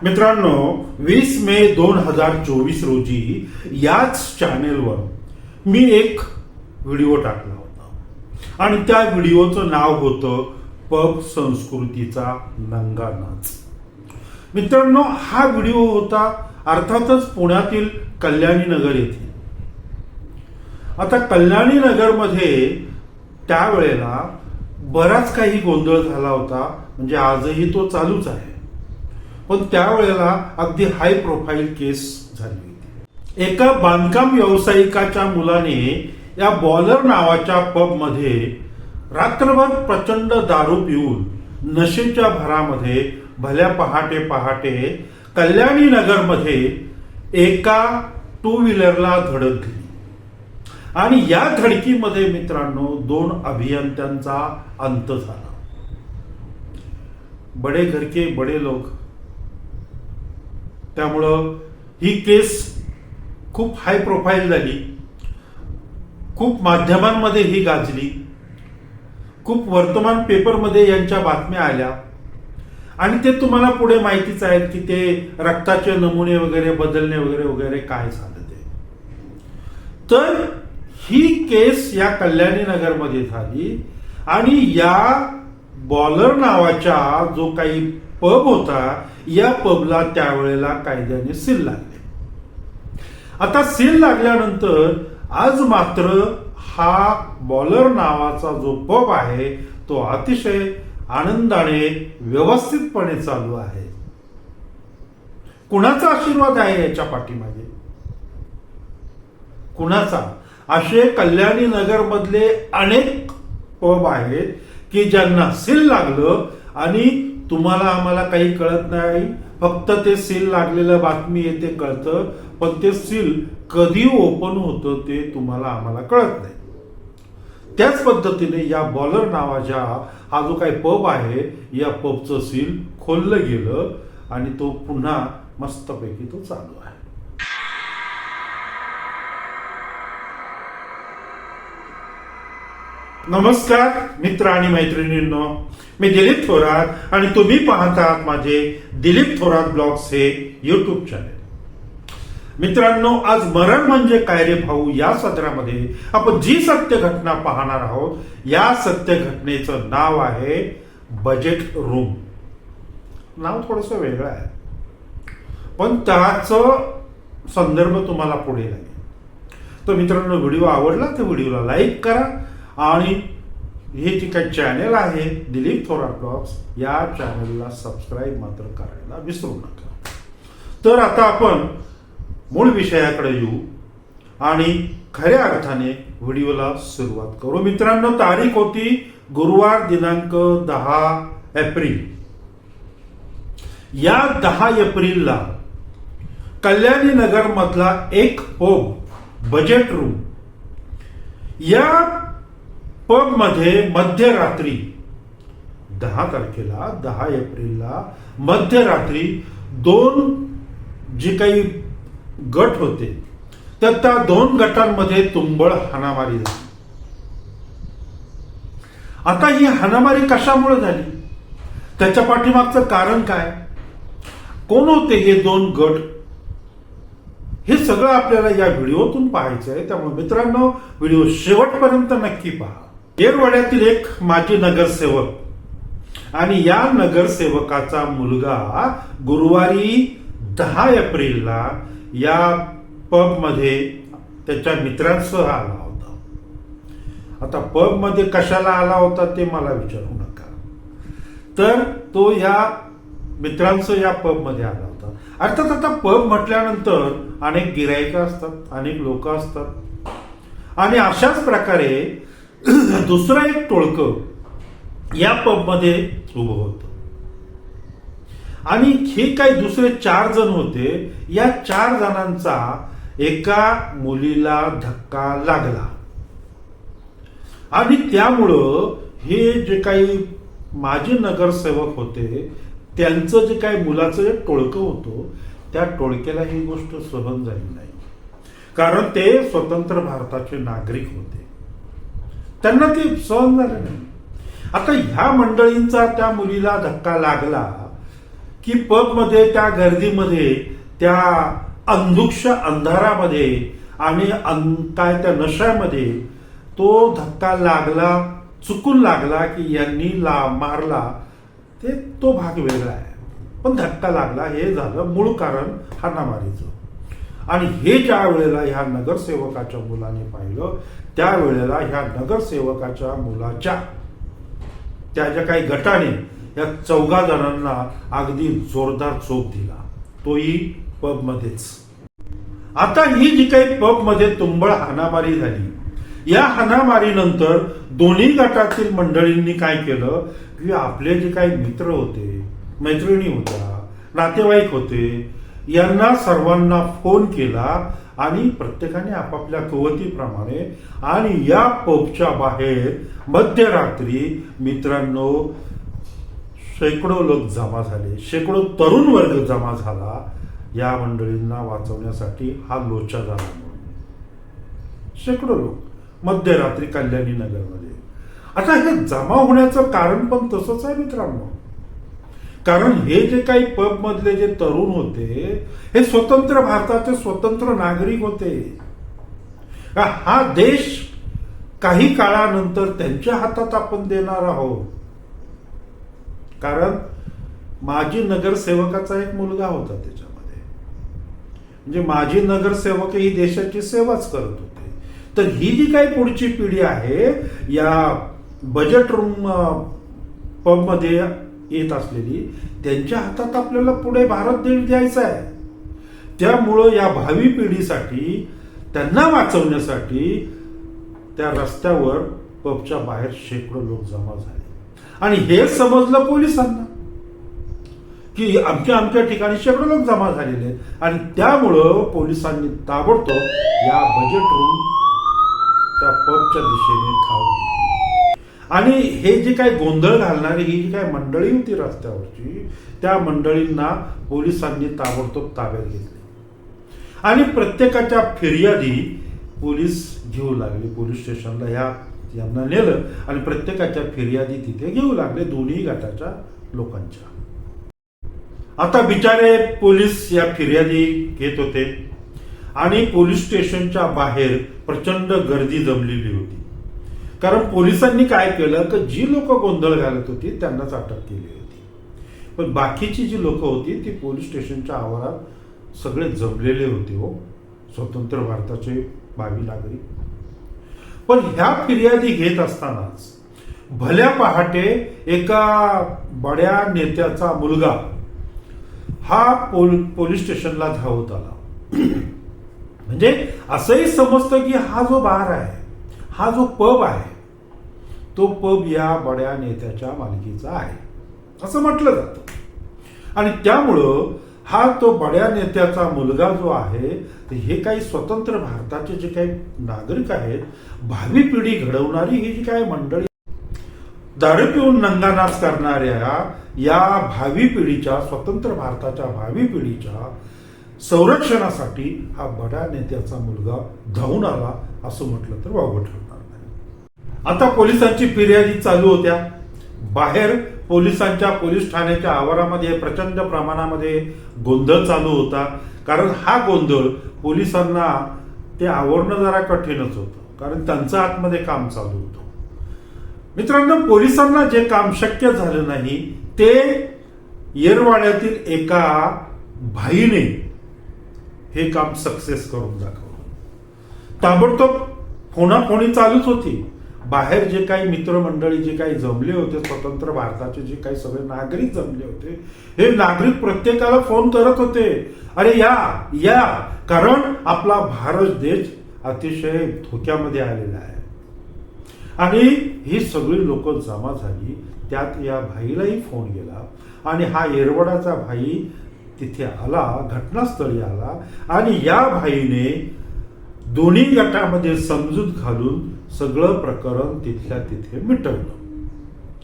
मित्रांनो, 20 मे 2024 रोजी याच चॅनेलवर मी एक व्हिडिओ टाकला होता आणि त्या व्हिडिओचं नाव होतं पब संस्कृतीचा नंगा नाच. मित्रांनो, हा व्हिडिओ होता अर्थातच पुण्यातील कल्याणी नगर येथे. आता कल्याणी नगरमध्ये त्यावेळेला बराच काही गोंधळ झाला होता, म्हणजे आजही तो चालूच आहे. पण त्यावेळेला अगदी हाय प्रोफाईल केस झाली होती. एका बांधकाम व्यावसायिकाच्या मुलाने या बॉलर नावाच्या पब मध्ये रात्रभर प्रचंड दारू पिऊन नशेच्या भरामध्ये भल्या पहाटे पहाटे कल्याणी नगरमध्ये एका टू व्हीलरला धडक दिली आणि या धडकीमध्ये मित्रांनो 2 अभियंत्यांचा अंत झाला. बडे घर के बडे लोक. त्यामुळं ही केस खूप हाय प्रोफाईल झाली, खूप माध्यमांमध्ये ही गाजली, खूप वर्तमान पेपरमध्ये यांच्या बातम्या आल्या आणि ते तुम्हाला पुढे माहितीच आहे की ते रक्ताचे नमुने वगैरे बदलणे वगैरे वगैरे काय झालं ते. तर ही केस या कल्याणी नगरमध्ये झाली आणि या बॉलर नावाच्या जो काही पब होता या पबला त्यावेळेला कायद्याने सील लागले. आता सील लागल्यानंतर आज मात्र हा बॉलर नावाचा जो पब आहे तो अतिशय आनंदाने व्यवस्थितपणे चालू आहे. कुणाचा आशीर्वाद आहे याच्या पाठीमागे? कुणाचा? असे कल्याणी नगर मधले अनेक पब आहेत की ज्यांना सील लागलं आणि तुम्हाला आम्हाला काही कळत नाही, फक्त ते सील लागलेलं बातमी येते कळतं, पण ते सील कधी ओपन होतं ते तुम्हाला आम्हाला कळत नाही. त्याच पद्धतीने या बॉलर नावाच्या हा जो काही पब आहे या पबचं सील खोललं गेलं आणि तो पुन्हा मस्तपैकी तो चालू आहे. नमस्कार मित्र आणि मैत्रिणींनो, मी दिलीप थोरात आणि तुम्ही पाहतात माझे दिलीप थोरात ब्लॉग्स हे युट्यूब चॅनल. मित्रांनो, आज मरण म्हणजे काय रे भाऊ या सत्रामध्ये आपण जी सत्य घटना पाहणार आहोत या सत्य घटनेचं नाव आहे बजेट रूम. नाव थोडस वेगळं आहे पण त्याचं संदर्भ तुम्हाला पुढे लागेल. तर मित्रांनो, व्हिडिओ आवडला तर व्हिडिओला लाईक करा आणि हे जे काही चॅनल आहे दिलीप थोरात ब्लॉग्स या चॅनलला सबस्क्राईब मात्र करायला विसरू नका. तर आता आपण मूळ विषयाकडे येऊ आणि खऱ्या अर्थाने व्हिडिओला सुरुवात करू. मित्रांनो, तारीख होती गुरुवार दिनांक 10 एप्रिल. या 10 एप्रिलला कल्याणी नगर मधला एक पब बजेट रूम या पब मध्ये मध्यरात्री 10 तारखेला 10 एप्रिलला मध्यरात्री 2 जे काही गट होते तर त्या 2 गटांमध्ये तुंबळ हाणामारी झाली. आता ही हाणामारी कशामुळे झाली, त्याच्या पाठीमागचं कारण काय, कोण होते हे 2 गट, हे सगळं आपल्याला या व्हिडिओतून पाहायचं आहे. त्यामुळे मित्रांनो, व्हिडिओ शेवटपर्यंत नक्की पहा. येरवड्यातील एक माजी नगरसेवक आणि या नगरसेवकाचा मुलगा गुरुवारी 10 एप्रिलला या पब मध्ये त्याच्या मित्रांसह आला होता. आता पब मध्ये कशाला आला होता ते मला विचारू नका. तर तो या मित्रांसह या पब मध्ये आला होता. अर्थात आता पब म्हटल्यानंतर अनेक गिरायक असतात, अनेक लोक असतात आणि अशाच प्रकारे दुसरं एक टोळकं या पब मध्ये उभं होतं आणि हे काही दुसरे 4 जण होते. या 4 जणांचा एका मुलीला धक्का लागला आणि त्यामुळं हे जे काही माजी नगरसेवक होते त्यांचं जे काही मुलाचं जे टोळकं होतं त्या टोळक्याला ही गोष्ट सहन झाली नाही, कारण ते स्वतंत्र भारताचे नागरिक होते, त्यांना ते सहन झालं नाही. आता ह्या मंडळींचा त्या मुलीला धक्का लागला की पबमध्ये त्या गर्दीमध्ये त्या अंधुक्ष अंधारामध्ये आणि काय त्या नशामध्ये तो धक्का लागला, चुकून लागला की यांनी मारला, तो भाग वेगळा आहे. पण धक्का लागला हे झालं मूळ कारण हाणामारीचं. आणि हे ज्या वेळेला ह्या नगरसेवकाच्या मुलाने पाहिलं, त्यावेळेला ह्या नगरसेवकाच्या मुलाच्या त्या ज्या काही गटाने या 14 जणांना अगदी जोरदार चोप दिला, तोही पबमध्येच. आता ही जी काही पबमध्ये तुंबळ हाणामारी झाली, या हाणामारीनंतर दोन्ही गटातील मंडळींनी काय केलं की आपले जे काही मित्र होते, मैत्रिणी होत्या, नातेवाईक होते, यांना सर्वांना फोन केला आणि प्रत्येकाने आपापल्या कुवतीप्रमाणे आणि या पबच्या बाहेर मध्यरात्री मित्रांनो शेकडो लोक जमा झाले, शेकडो तरुण वर्ग जमा झाला या मंडळींना वाचवण्यासाठी. हा लोचा झाला म्हणून शेकडो लोक मध्यरात्री कल्याणी नगरमध्ये. आता हे जमा होण्याचं कारण पण तसंच आहे मित्रांनो, कारण हे जे काही पब मधले जे तरुण होते हे स्वतंत्र भारताचे स्वतंत्र नागरिक होते. हा देश काही काळानंतर त्यांच्या हातात आपण देणार आहोत. कारण माजी नगरसेवकाचा एक मुलगा होता त्याच्यामध्ये, म्हणजे माजी नगरसेवक ही देशाची सेवाच करत होते. तर ही जी काही पुढची पिढी आहे या बजेट रूम पब मध्ये येत असलेली, त्यांच्या हातात आपल्याला पुढे भारत देश द्यायचा आहे. त्यामुळं या भावी पिढीसाठी त्यांना वाचवण्यासाठी त्या रस्त्यावर पबच्या बाहेर शेकडो लोक जमा झाले. आणि हे समजलं पोलिसांना की आमच्या ठिकाणी शेकडो लोक जमा झालेले आहेत. आणि त्यामुळं पोलिसांनी ताबडतोब या बजेट रूम त्या पबच्या दिशेने धाव घेतली. आणि हे जे काही गोंधळ घालणारी ही जी काही मंडळी होती रस्त्यावरची, त्या मंडळींना पोलिसांनी ताबडतोब ताब्यात घेतले आणि प्रत्येकाच्या फिर्यादी पोलीस घेऊ लागले. पोलीस स्टेशनला यांना नेलं आणि प्रत्येकाच्या फिर्यादी तिथे घेऊ लागले, दोन्ही गटाच्या लोकांच्या. आता बिचारे पोलीस या फिर्यादी घेत होते आणि पोलीस स्टेशनच्या बाहेर प्रचंड गर्दी जमलेली होती. कारण पोलिसांनी काय केलं की जी लोक गोंधळ घालत होती त्यांनाच अटक केली होती, पण बाकीची जी लोक होती ती पोलीस स्टेशनच्या आवारात सगळे जमलेले होते. हो, स्वतंत्र भारताचे 22 नागरिक. पण ह्या फिर्यादी घेत असतानाच भल्या पहाटे एका बड्या नेत्याचा मुलगा हा पोलीस स्टेशनला धावत आला. म्हणजे असंही समजतं की हा जो बार आहे, हा जो पब आहे, तो पब या बड्या नेत्याच्या मालकीचा आहे असं म्हटलं जातं. आणि त्यामुळं हा तो बड्या नेत्याचा मुलगा जो आहे, हे काही स्वतंत्र भारताचे जे काही नागरिक आहेत, भावी पिढी घडवणारी ही जी काही मंडळी, दारू पिऊन नंगानाच करणाऱ्या या भावी पिढीच्या, स्वतंत्र भारताच्या भावी पिढीच्या संरक्षणासाठी हा बड्या नेत्याचा मुलगा धावून आला असं म्हटलं तर वावगं ठरणार नाही. आता पोलिसांची फिर्यादी चालू होत्या. बाहेर पोलिसांच्या पोलीस ठाण्याच्या आवारामध्ये प्रचंड प्रमाणामध्ये गोंधळ चालू होता. कारण हा गोंधळ पोलिसांना ते आवरणं जरा कठीणच होतं, कारण त्यांचं आतमध्ये काम चालू होतं. मित्रांनो, पोलिसांना जे काम शक्य झालं नाही ते येरवाड्यातील एका भाईने हे काम सक्सेस करून दाखवलं. ताबडतोब फोनाफोनी चालूच होती. बाहेर जे काही मित्रमंडळी जे काही जमले होते, स्वतंत्र भारताचे जे काही सगळे नागरिक जमले होते, हे नागरिक प्रत्येकाला फोन करत होते, अरे या, कारण आपला भारत देश अतिशय धोक्यामध्ये आलेला आहे. आणि ही सगळी लोक जमा झाली. त्यात या भाईलाही फोन गेला आणि हा येरवडाचा भाई तिथे आला, घटनास्थळी आला आणि या भाईने दोन्ही गटामध्ये समजूत घालून सगळं प्रकरण तिथल्या तिथे मिटवलं,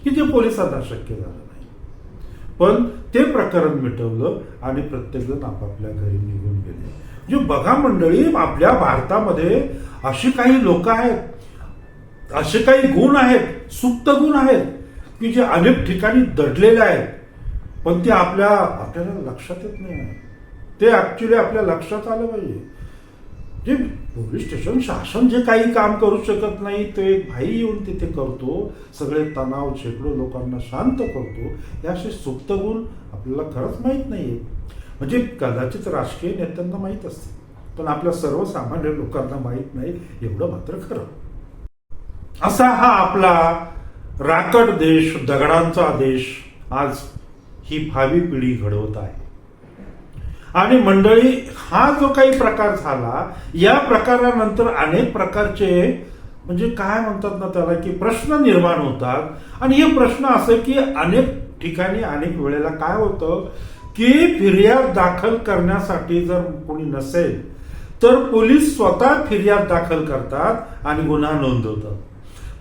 की जे पोलिसांना शक्य झालं नाही. पण ते प्रकरण मिटवलं आणि प्रत्येकजण आपापल्या घरी निघून गेले. जे बघा मंडळी, आपल्या भारतामध्ये अशी काही लोक आहेत, असे काही गुण आहेत, सुप्त गुण आहेत की जे अनेक ठिकाणी दडलेले आहेत. पण ते आपल्याला लक्षात येत नाही. ते ऍक्च्युली आपल्या लक्षात आलं पाहिजे. जे पोलीस स्टेशन शासन जे काही काम करू शकत नाही ते एक भाई येऊन तिथे करतो, सगळे तणाव शेकडो लोकांना शांत करतो. हे असे सुप्त गुण आपल्याला खरंच माहीत नाहीये. म्हणजे कदाचित राजकीय नेत्यांना माहीत असते, पण आपल्या सर्वसामान्य लोकांना माहीत नाही, एवढं मात्र खरं. असा हा आपला राकट देश, दगडांचा देश आज ही भावी पिढी घडवत आहे. आणि मंडळी, हा जो काही प्रकार झाला, या प्रकारानंतर अनेक प्रकारचे म्हणजे काय म्हणतात ना त्याला, की प्रश्न निर्माण होतात. आणि हे प्रश्न असे की अनेक ठिकाणी अनेक वेळेला काय होतं की फिर्याद दाखल करण्यासाठी जर कोणी नसेल तर पोलीस स्वतः फिर्याद दाखल करतात आणि गुन्हा नोंदवतात.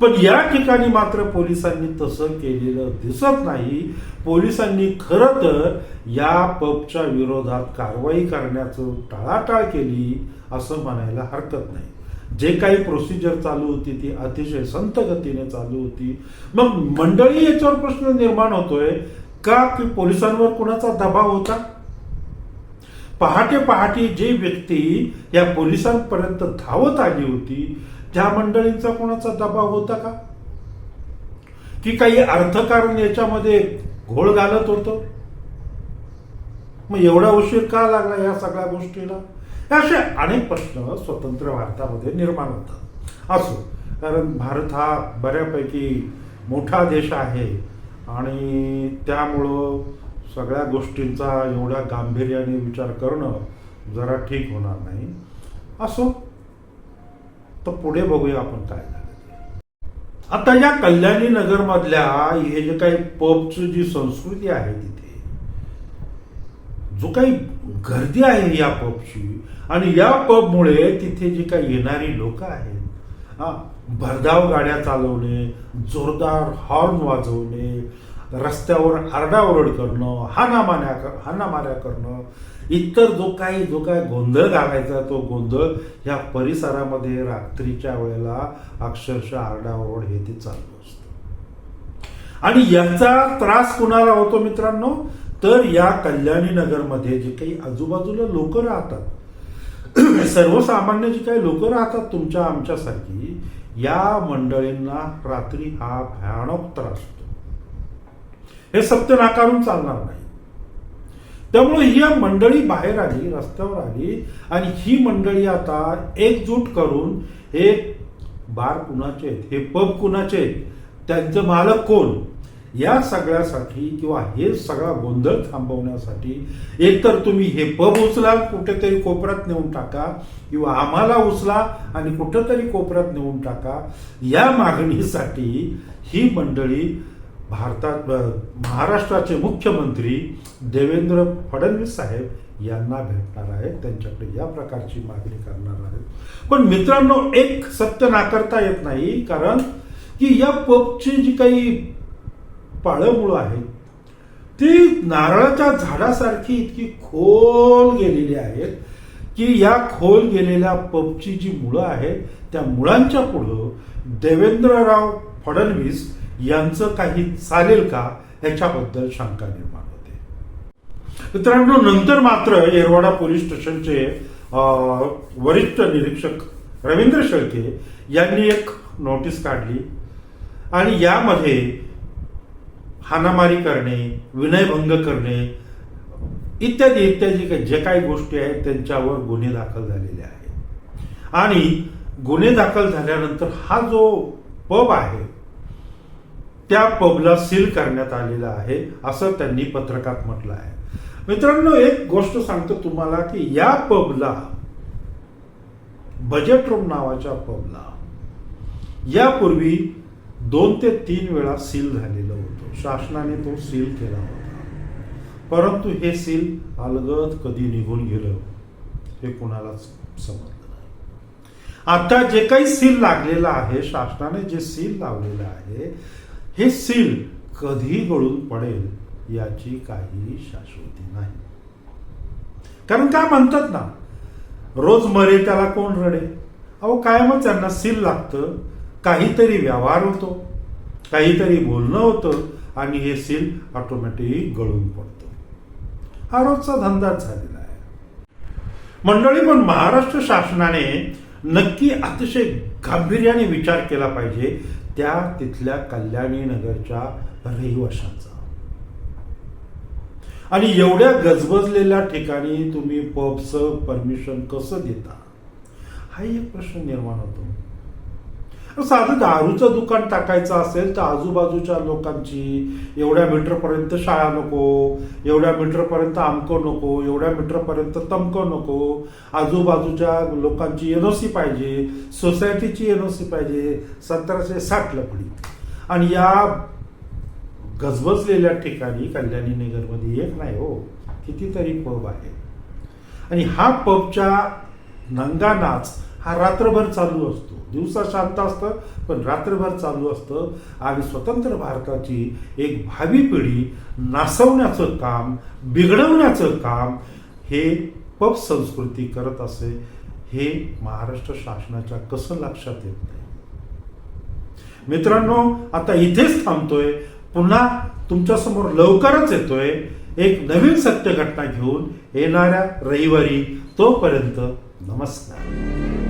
पण या ठिकाणी मात्र पोलिसांनी तसं केलेलं दिसत नाही. पोलिसांनी खरं तर या पबच्या विरोधात कारवाई करण्याचं टाळाटाळ केली असं म्हणायला हरकत नाही. जे काही प्रोसिजर चालू होती ती अतिशय संथ गतीने चालू होती. मग मंडळी, याच्यावर प्रश्न निर्माण होतोय का की पोलिसांवर कुणाचा दबाव होता? पहाटे जी व्यक्ती या पोलिसांपर्यंत धावत आली होती त्या मंडळींचा कोणाचा दबाव होता का? की काही अर्थकारण याच्यामध्ये घोळ घालत होतं? मग एवढा उशीर का लागला या सगळ्या गोष्टीला? असे अनेक प्रश्न स्वतंत्र भारतामध्ये निर्माण होतात. असो, कारण भारत हा बऱ्यापैकी मोठा देश आहे आणि त्यामुळं सगळ्या गोष्टींचा एवढ्या गांभीर्याने विचार करणं जरा ठीक होणार नाही. असो, तर पुढे बघूया आपण काय झालं. आता या कल्याणी नगर मधल्या हे जे काही पबची जी संस्कृती आहे, तिथे जो काही गर्दी आहे या पबची, आणि या पबमुळे तिथे जी काही येणारी लोक आहेत, भरधाव गाड्या चालवणे, जोरदार हॉर्न वाजवणे, रस्त्यावर आरडाओरड करणं, हाणामाऱ्या करणं, इतर जो काही गोंधळ घालायचा तो गोंधळ या परिसरामध्ये रात्रीच्या वेळेला अक्षरशः आरडाओरड हे ते चालू असतं. आणि याचा त्रास कुणाला होतो मित्रांनो? तर या कल्याणी नगरमध्ये जे काही आजूबाजूला लोक राहतात, सर्वसामान्य जी काही लोक राहतात तुमच्या आमच्यासारखी, या मंडळींना रात्री हा भयानक त्रास होतो. हे सत्य नाकारून चालणार नाही. त्यामुळे ही मंडळी बाहेर आली, रस्त्यावर आली, आणि ही मंडळी आता एकजूट करून हे बार कुणाचे आहेत, हे पब कुणाचे आहेत, त्यांचे मालक कोण, या सगळ्यासाठी किंवा हे सगळा गोंधळ थांबवण्यासाठी एकतर तुम्ही हे पब उचला, कुठेतरी कोपऱ्यात नेऊन टाका, किंवा आम्हाला उचला आणि कुठेतरी कोपऱ्यात नेऊन टाका, या मागणीसाठी ही मंडळी महाराष्ट्राचे मुख्यमंत्री देवेंद्र फडणवीस साहेब यांना भेटणार आहेत, त्यांच्याकडे या प्रकारची मागणी करणार आहेत. पण मित्रांनो, एक सत्य नाकारता येत नाही, कारण की या पबची जी काही पाळंमुळं आहेत ती नारळाच्या झाडासारखी इतकी खोल गेलेली आहेत की या खोल गेलेल्या पबची जी मुळं आहेत त्या मुळांच्या पुढं देवेंद्रराव फडणवीस यांचं काही चालेल का, ह्याच्याबद्दल शंका निर्माण होते. मित्रांनो, नंतर मात्र येरवाडा पोलीस स्टेशनचे वरिष्ठ निरीक्षक रवींद्र शेळके यांनी एक नोटीस काढली आणि यामध्ये हाणामारी करणे, विनयभंग करणे इत्यादी इत्यादी जे काही गोष्टी आहेत त्यांच्यावर गुन्हे दाखल झालेले आहेत. आणि गुन्हे दाखल झाल्यानंतर हा जो पब आहे त्या पबला सील करण्यात आलेला आहे असं त्यांनी पत्रकात म्हटलं आहे. मित्रांनो, एक गोष्ट सांगतो तुम्हाला की या पबला, बजेट रूम नावाच्या पबला, यापूर्वी 2 ते 3 वेळा सील झालेलं होतं. शासनाने तो सील केला होता, परंतु हे सील अलगद कधी निघून गेलं हे कुणालाच समजलं नाही. आता जे काही सील लागलेलं आहे, शासनाने जे सील लावलेलं आहे, हे सील कधी गळून पडेल याची काही शाश्वती नाही. कारण काय म्हणतात ना, रोज मरे त्याला कोण रडे. अहो, कायमच त्यांना सील लागतं, काहीतरी व्यवहार होतो, काहीतरी बोलणं होतं आणि हे सील ऑटोमॅटिक गळून पडतं. हा रोजचा धंदाच झालेला आहे. मंडळी, पण महाराष्ट्र शासनाने नक्की अतिशय गांभीर्याने विचार केला पाहिजे त्या तिथल्या कल्याणी नगरच्या रहिवाशांचा. आणि एवढ्या गजबजलेल्या ठिकाणी तुम्ही पबचं परमिशन कसं देता, हाही एक प्रश्न निर्माण होतो. साधं दारूचं दुकान टाकायचं असेल तर आजूबाजूच्या लोकांची एवढ्या मीटरपर्यंत शाळा नको, एवढ्या मीटरपर्यंत अमकं नको, एवढ्या मीटरपर्यंत तमकं नको, आजूबाजूच्या लोकांची एनओसी पाहिजे, सोसायटीची एनओसी पाहिजे, 1760 लपडी. आणि या गजबजलेल्या ठिकाणी कल्याणी नगरमध्ये एक नाही हो, कितीतरी पब आहे. आणि हा पबच्या नंगा नाच हा रात्रभर चालू असतो. दिवसा शांत असतं पण रात्रभर चालू असतं. आणि स्वतंत्र भारताची एक भावी पिढी नासवण्याचं काम, बिघडवण्याचं काम हे पब संस्कृती करत असे. हे महाराष्ट्र शासनाच्या कसं लक्षात येत नाही. मित्रांनो, आता इथेच थांबतोय. पुन्हा तुमच्यासमोर लवकरच येतोय एक नवीन सत्य घटना घेऊन येणाऱ्या रविवारी. तोपर्यंत नमस्कार.